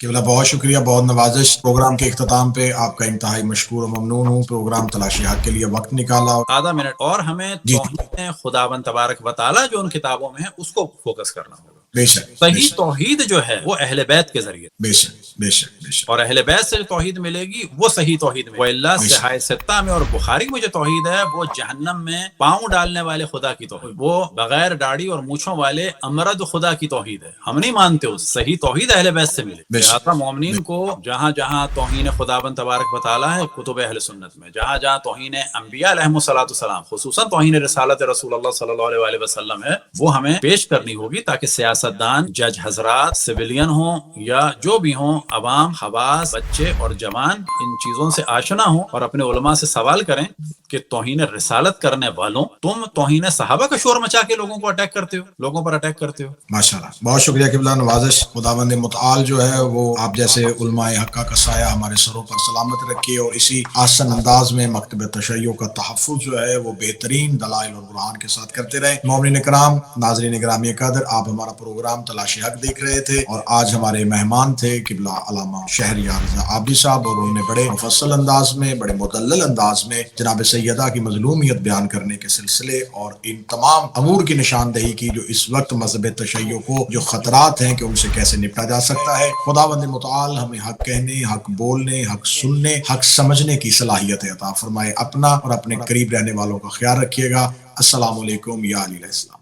قبلہ بہت شکریہ، بہت نوازش۔ پروگرام کے اختتام پہ آپ کا انتہائی مشکور و ممنون ہوں، پروگرام تلاشی حق کے لیے وقت نکالا۔ آدھا منٹ اور ہمیں جی توحید خداوند تبارک و تعالیٰ جو ان کتابوں میں ہے اس کو فوکس کرنا ہوگا۔ بے شک بے صحیح شک توحید جو ہے وہ اہل بیت کے ذریعے، بے شک بے شک بے شک اور اہل بیت سے جو توحید ملے گی وہ صحیح توحید میں، وہ اللہ بے شک۔ صحائے ستہ میں اور بخاری میں جو توحید ہے وہ جہنم میں پاؤں ڈالنے والے خدا کی توحید، وہ بغیر داڑھی اور مونچھوں والے امرد خدا کی توحید ہے، ہم نہیں مانتے اس صحیح توحید اہل بیت سے ملے۔ بے شک لہذا مومنین کو جہاں جہاں توہین خداوند تبارک و تعالیٰ ہے کتب اہل سنت میں، جہاں جہاں توہین انبیاء علیہم الصلوۃ والسلام خصوصاً توہین رسالت رسول اللہ صلی اللہ علیہ وآلہ وسلم ہے، وہ ہمیں پیش کرنی ہوگی تاکہ سیاستدان، جج حضرات، سویلین ہوں یا جو بھی ہوں، عوام، خواص، بچے اور جوان ان چیزوں سے آشنا ہوں اور اپنے علماء سے سوال کریں کہ توہین رسالت کرنے والوں، تم توہین صحابہ کا شور مچا کے لوگوں کو اٹیک کرتے ہو، لوگوں پر اٹیک کرتے ہو۔ ماشاءاللہ، بہت شکریہ قبلہ نوازش۔ خداوند متعال جو ہے وہ آپ جیسے علماء حقہ کا سایہ ہمارے سروں پر سلامت رکھے، اور اسی آسن انداز میں مکتب تشیع کا تحفظ جو ہے وہ بہترین دلائل اور برہان کے ساتھ کرتے رہے۔ مومنین کرام، ناظرین گرامی قدر، آپ ہمارا پروگرام تلاشی حق دیکھ رہے تھے، اور آج ہمارے مہمان تھے قبلہ علامہ شہریار رضا عابدی صاحب، اور انہوں نے بڑے مفصل انداز میں، بڑے مدلل انداز میں جناب سیدہ کی مظلومیت بیان کرنے کے سلسلے اور ان تمام امور کی نشاندہی کی جو اس وقت مذہب تشیع کو جو خطرات ہیں کہ ان سے کیسے نپٹا جا سکتا ہے۔ خداوند متعال ہمیں حق کہنے، حق بولنے، حق سننے، حق سمجھنے کی صلاحیت عطا فرمائے۔ اپنا اور اپنے قریب رہنے والوں کا خیال رکھیے گا۔ السلام علیکم یا علیہ السلام۔